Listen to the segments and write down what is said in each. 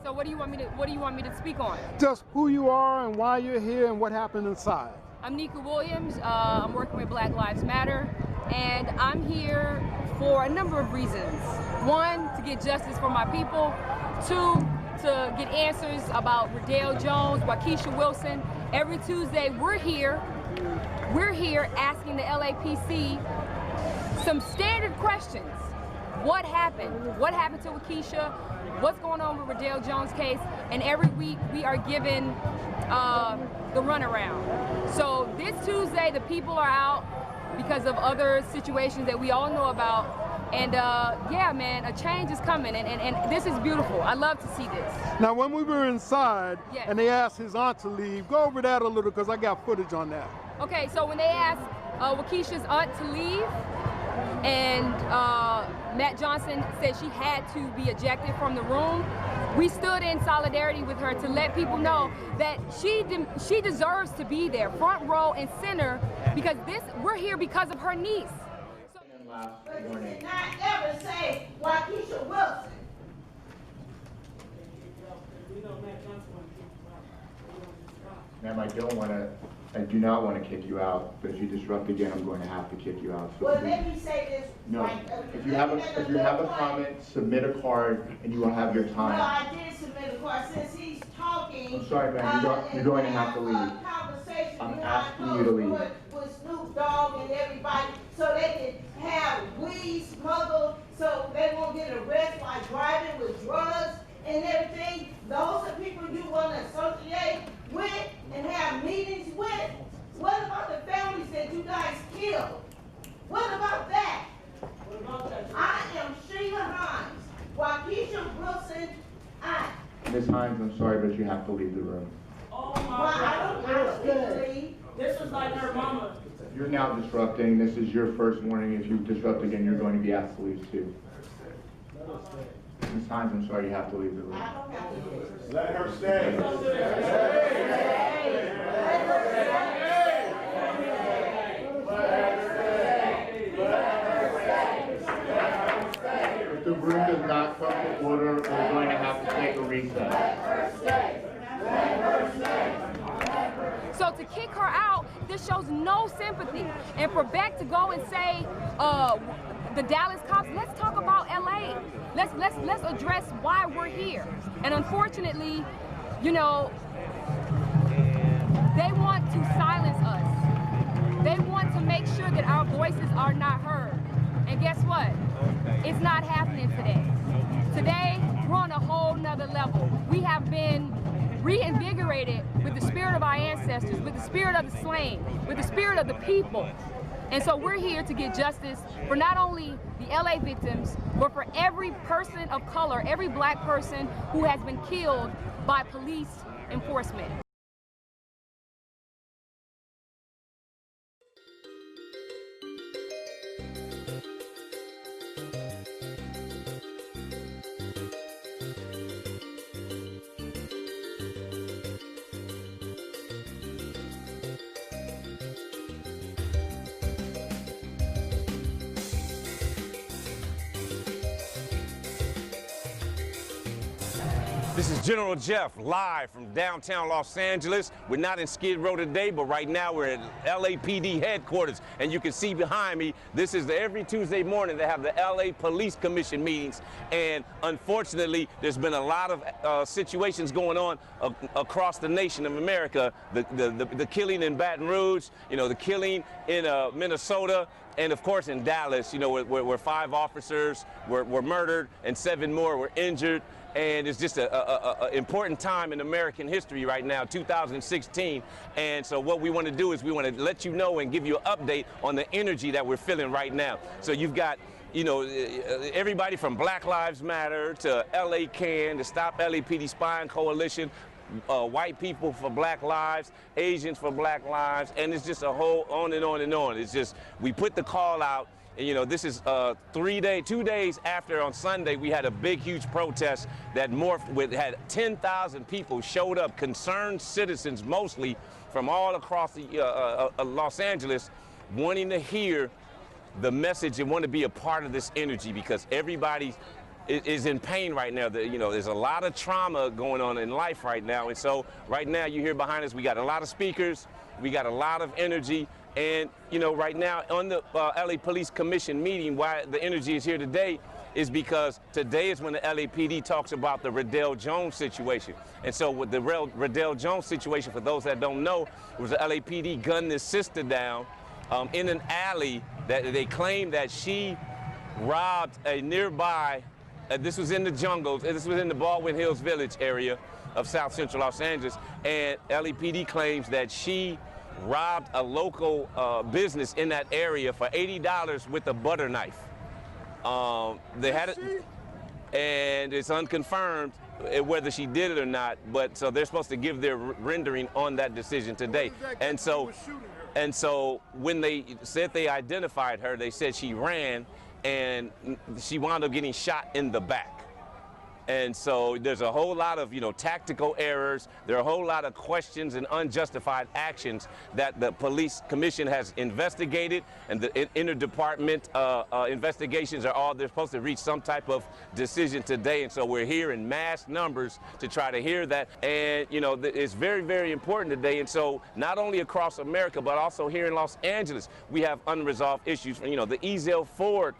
So what do you want me to speak on? Just who you are and why you're here and what happened inside. I'm Nika Williams. I'm working with Black Lives Matter, and I'm here for a number of reasons. One, to get justice for my people. Two, to get answers about Riddell Jones, Waukesha Wilson. Every Tuesday, we're here asking the LAPC some standard questions. What happened? What happened to Waukesha? What's going on with Riddell Jones' case? And every week we are given the runaround. So this Tuesday, the people are out because of other situations that we all know about. And yeah, man, a change is coming, and this is beautiful. I love to see this. Now, when we were inside, yes, and they asked his aunt to leave, go over that a little because I got footage on that. Okay, so when they asked Waukesha's aunt to leave, and Matt Johnson said she had to be ejected from the room, we stood in solidarity with her to let people know that she deserves to be there, front row and center, because we're here because of her niece. But you did not ever say Waukesha Wilson. Ma'am, I do not want to kick you out, but if you disrupt again, I'm going to have to kick you out. So well, let me say this. No, right, if you have a comment, submit a card, and you will have your time. No, I did submit a card. Since he's talking, I'm sorry, ma'am. You're going to have to leave. I'm asking you to leave. With Snoop Dogg and everybody, so they can have weed smuggled, so they won't get arrested while driving with drugs and everything. Those are people you want to associate with and have meetings with. What about the families that you guys killed? What about that? I am Sheila Hines, Waukesha Wilson. Ms. Hines, I'm sorry, but you have to leave the room. Oh my God. I don't leave. This is like her mama. You're now disrupting. This is your first warning. If you disrupt again, you're going to be asked to leave too. Ms. Hines, I'm sorry, you have to leave the room. I don't have to leave. Let her stay. If the room does not come to order, we're going to have to take a recess. So to kick her out, this shows no sympathy. And for Beck to go and say, the Dallas cops, let's talk about LA. Let's address why we're here. And unfortunately, you know, they want to silence us. They want to make sure that our voices are not heard. And guess what? It's not happening today. Today, we're on a whole nother level. We have been reinvigorated with the spirit of our ancestors, with the spirit of the slain, with the spirit of the people. And so we're here to get justice for not only the LA victims, but for every person of color, every black person who has been killed by police enforcement. This is General Jeff, live from downtown Los Angeles. We're not in Skid Row today, but right now we're at LAPD headquarters. And you can see behind me, this is every Tuesday morning they have the LA Police Commission meetings. And unfortunately, there's been a lot of situations going on across the nation of America. The killing in Baton Rouge, you know, the killing in Minnesota, and of course in Dallas, you know, where 5 officers were murdered and 7 more were injured. And it's just an important time in American history right now, 2016. And so what we want to do is we want to let you know and give you an update on the energy that we're feeling right now. So you've got, you know, everybody from Black Lives Matter to LA Can, to Stop LAPD Spying Coalition, white people for Black Lives, Asians for Black Lives, and it's just a whole on and on and on. It's just, we put the call out. And, you know, this is 2 days after on Sunday we had a big, huge protest that had 10,000 people showed up, concerned citizens mostly from all across the, Los Angeles, wanting to hear the message and want to be a part of this energy, because everybody is in pain right now. You know, there's a lot of trauma going on in life right now. And so right now you hear behind us, we got a lot of speakers, we got a lot of energy. And, you know, right now on the LA Police Commission meeting, why the energy is here today is because today is when the LAPD talks about the Riddell Jones situation. And so with the Riddell Jones situation, for those that don't know, it was the LAPD gunned his sister down in an alley that they claim that she robbed a nearby, this was in the jungles, this was in the Baldwin Hills Village area of South Central Los Angeles, and LAPD claims that she robbed a local business in that area for $80 with a butter knife. They had it, and it's unconfirmed whether she did it or not, but so they're supposed to give their rendering on that decision today. And so when they said they identified her, they said she ran and she wound up getting shot in the back. And so there's a whole lot of, you know, tactical errors. There are a whole lot of questions and unjustified actions that the police commission has investigated, and the interdepartment investigations are all, they're supposed to reach some type of decision today. And so we're here in mass numbers to try to hear that. And, you know, it's very, very important today. And so not only across America, but also here in Los Angeles, we have unresolved issues. You know, the Ezell Ford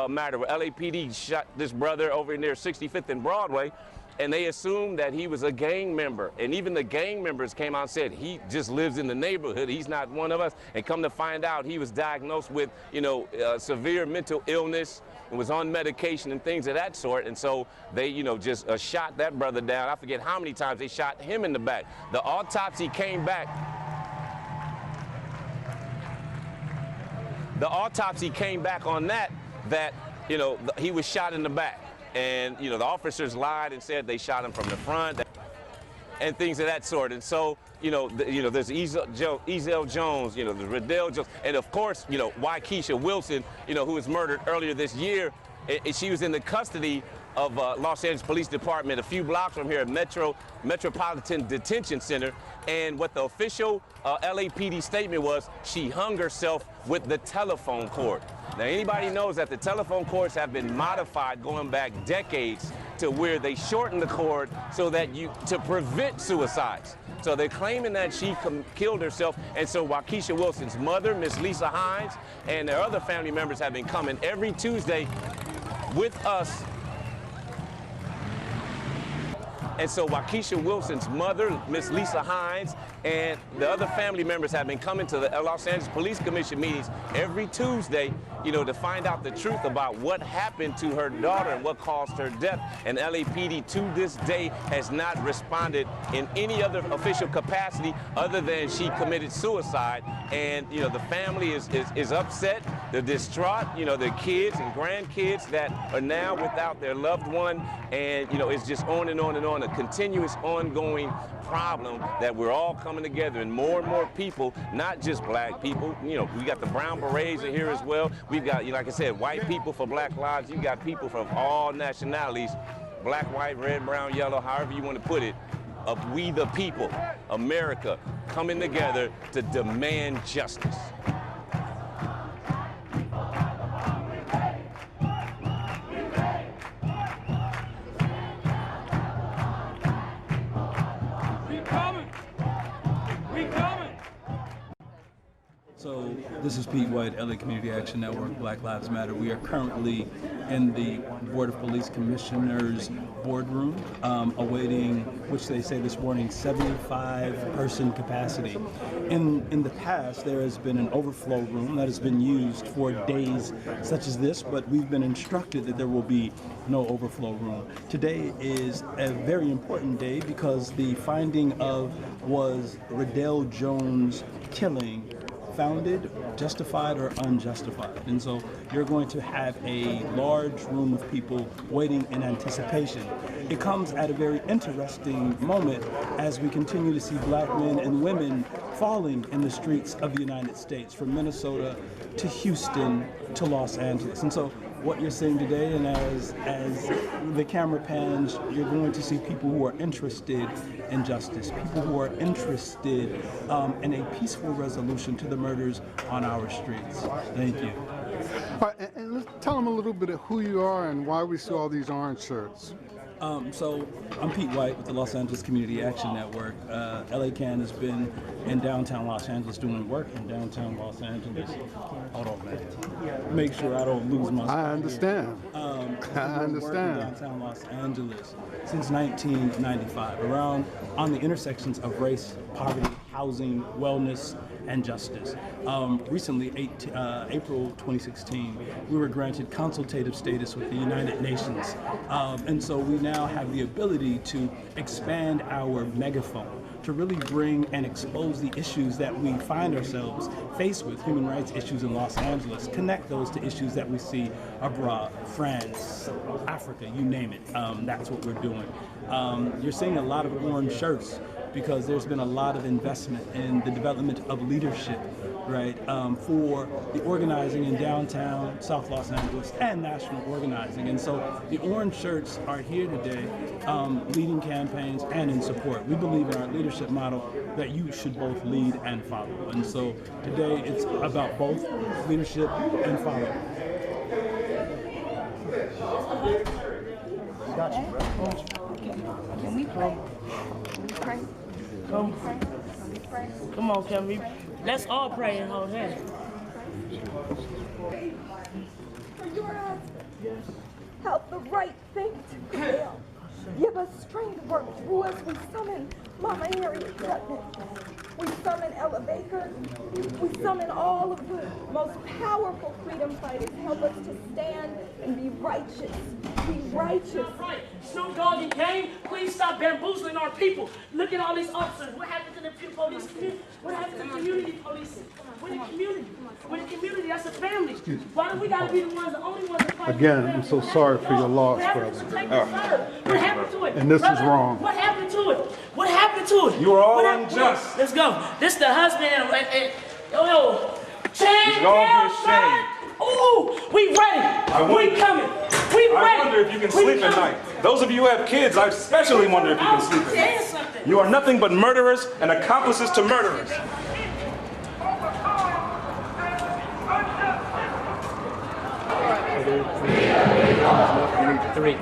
matter where LAPD shot this brother over near 65th and Broadway, and they assumed that he was a gang member. And even the gang members came out and said, he just lives in the neighborhood, he's not one of us. And come to find out, he was diagnosed with, you know, severe mental illness and was on medication and things of that sort. And so they, you know, just shot that brother down. I forget how many times they shot him in the back. The autopsy came back. The autopsy came back on that, you know, he was shot in the back. And, you know, the officers lied and said they shot him from the front and things of that sort. And so, you know, there's Ezell Jones, you know, the Riddell Jones, and of course, you know, Keisha Wilson, you know, who was murdered earlier this year. She was in the custody of Los Angeles Police Department a few blocks from here at Metropolitan Detention Center. And what the official LAPD statement was, she hung herself with the telephone cord. Now, anybody knows that the telephone cords have been modified going back decades to where they shorten the cord so that to prevent suicides. So they're claiming that she killed herself. And so Keisha Wilson's mother, Miss Lisa Hines, and their other family members have been coming every Tuesday with us. And so Keisha Wilson's mother, Miss Lisa Hines, and the other family members have been coming to the Los Angeles Police Commission meetings every Tuesday, you know, to find out the truth about what happened to her daughter and what caused her death. And LAPD to this day has not responded in any other official capacity other than she committed suicide. And, you know, the family is upset, they're distraught, you know, their kids and grandkids that are now without their loved one. And, you know, it's just on and on and on, a continuous ongoing problem that we're all coming together, and more people, not just black people. You know, we got the Brown Berets are here as well. We've got, like I said, white people for Black Lives. You got people from all nationalities, black, white, red, brown, yellow, however you want to put it. We the people, America, coming together to demand justice. So this is Pete White, LA Community Action Network, Black Lives Matter. We are currently in the Board of Police Commissioners boardroom, awaiting, which they say this morning, 75-person capacity. In the past, there has been an overflow room that has been used for days such as this, but we've been instructed that there will be no overflow room. Today is a very important day because the finding of was Riddell Jones' killing founded, justified, or unjustified. And so you're going to have a large room of people waiting in anticipation. It comes at a very interesting moment as we continue to see black men and women falling in the streets of the United States, from Minnesota to Houston to Los Angeles. And so what you're seeing today, and as the camera pans, you're going to see people who are interested in justice, people who are interested in a peaceful resolution to the murders on our streets. Thank you. And let's tell them a little bit of who you are and why we see all these orange shirts. So I'm Pete White with the Los Angeles Community Action Network. LACAN has been in downtown Los Angeles doing work in downtown Los Angeles. Hold on, man. Make sure I don't lose my. I understand. I understand. Downtown Los Angeles since 1995, around on the intersections of race, poverty, housing, wellness, and justice. Recently, April 2016, we were granted consultative status with the United Nations. And so we now have the ability to expand our megaphone to really bring and expose the issues that we find ourselves faced with, human rights issues in Los Angeles, connect those to issues that we see abroad, France, Africa, you name it. That's what we're doing. You're seeing a lot of orange shirts because there's been a lot of investment in the development of leadership, right, for the organizing in downtown South Los Angeles and national organizing. And so the orange shirts are here today leading campaigns and in support. We believe in our leadership model that you should both lead and follow. And so today it's about both leadership and follow. Got you, bro. Can we pray? Can we pray? Come on, can we? Let's all pray and hold hands. For your eyes, help the right thing to prevail. Give us strength to work through us. We summon Mama Harriet Tubman. We summon Ella Baker. We summon all of the most powerful freedom fighters. Help us to stand and be righteous. Be righteous. Right. Snoop Dogg and Kane, please stop bamboozling our people. Look at all these officers. What happened to the police? What happened to community policing? We're the community. We're the community. That's a family. Why do we gotta be the ones, the only ones that fight? Again, I'm so sorry for your loss, brother. What happened to it? And this is wrong. What happened to it? What happened to it? You are all What happened? unjust. Let's go. This the husband and yo. You should all be ashamed. Ooh, we ready. We coming. We ready. I wonder if you can sleep at night. Those of you who have kids, I especially wonder if you can sleep at night. You are nothing but murderers and accomplices to murderers. Three.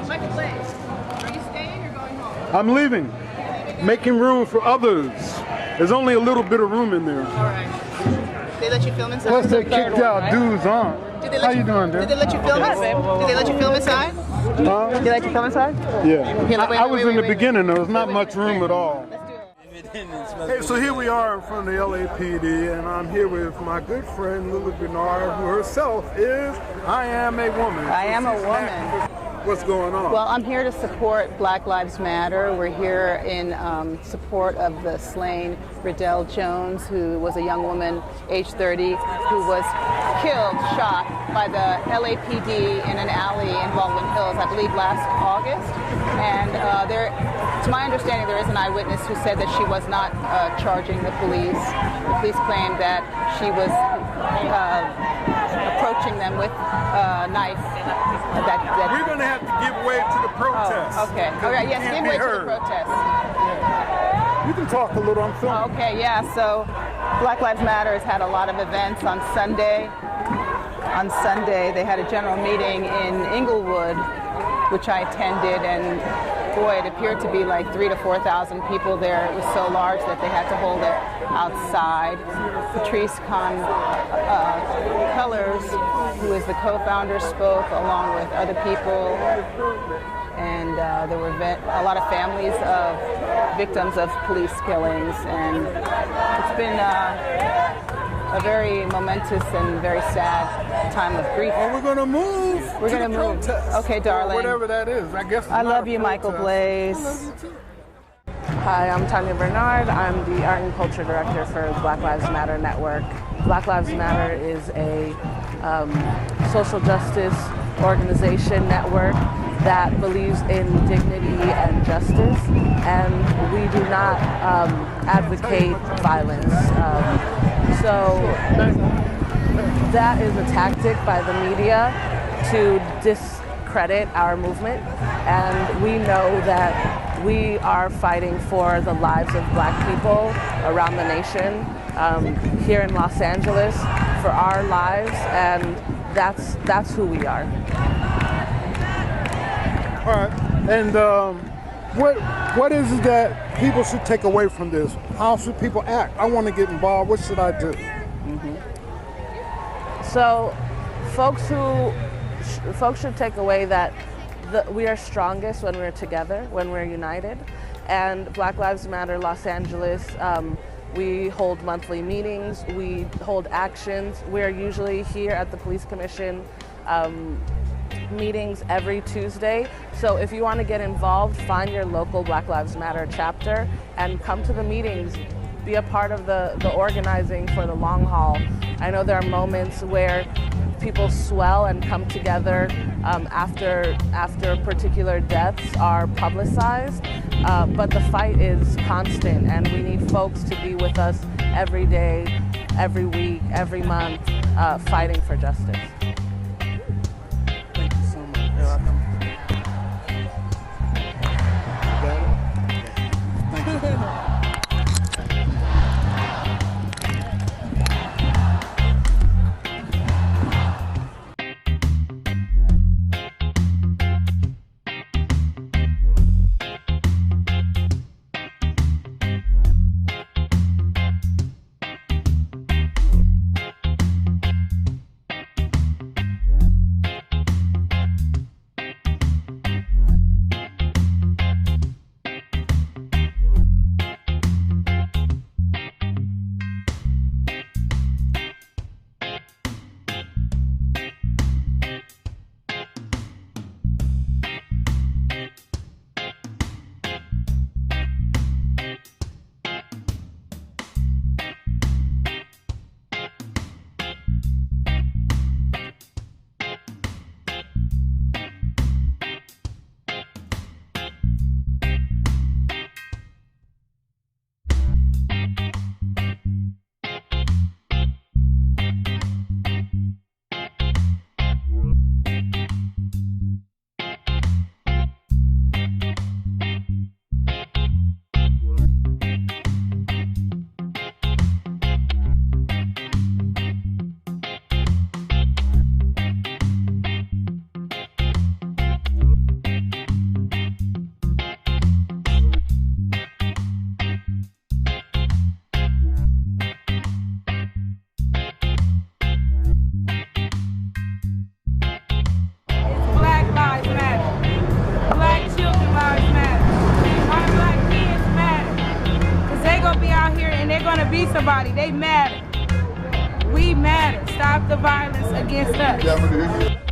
Michael Blaze, are you staying or going home? I'm leaving. Making room for others. There's only a little bit of room in there. All right. They let you film inside? Plus they kicked out dudes, huh? How you doing, dude? Did they let you film inside? Did they let you film inside? Huh? Did they let you film inside? Yeah. I was in the beginning. There was not much room at all. Let's do it. Hey, so here we are in front of the LAPD, and I'm here with my good friend Lily Bernard, who herself is I Am a Woman. I am a woman. What's going on? Well, I'm here to support Black Lives Matter. We're here in support of the slain Riddell Jones, who was a young woman, age 30, who was killed, shot by the LAPD in an alley in Baldwin Hills, I believe last August. And to my understanding, there is an eyewitness who said that she was not charging the police. The police claimed that she was approaching them with a knife. We're going to have to give way to the protest. Oh, okay. All right. Yes, give way to the protest. You can talk a little. I'm filming. Okay. Yeah. So, Black Lives Matter has had a lot of events on Sunday. On Sunday, they had a general meeting in Inglewood, which I attended, and boy, it appeared to be like 3,000 to 4,000 people there. It was so large that they had to hold it outside. Patrice Colors, who is the co-founder, spoke along with other people, and there were a lot of families of victims of police killings, and it's been a very momentous and very sad time of grief. Well, we're going to move. We're going to move. Okay, darling. Whatever that is, I guess. I love you, Michael Blaze. I love you too. Hi, I'm Tanya Bernard. I'm the Art and Culture Director for Black Lives Matter Network. Black Lives Matter is a social justice organization network that believes in dignity and justice, and we do not advocate violence. So that is a tactic by the media to discredit our movement, and we know that we are fighting for the lives of Black people around the nation, here in Los Angeles, for our lives, and that's who we are. All right, and what is it that people should take away from this? How should people act? I want to get involved. What should I do? So, folks should take away that we are strongest when we're together, when we're united. And Black Lives Matter Los Angeles, we hold monthly meetings, we hold actions. We're usually here at the Police Commission meetings every Tuesday. So if you want to get involved, find your local Black Lives Matter chapter and come to the meetings. Be a part of the organizing for the long haul. I know there are moments where people swell and come together after particular deaths are publicized, but the fight is constant, and we need folks to be with us every day, every week, every month, fighting for justice. Thank you so much. You're welcome. Thank you. Be somebody. They matter. We matter. Stop the violence against us.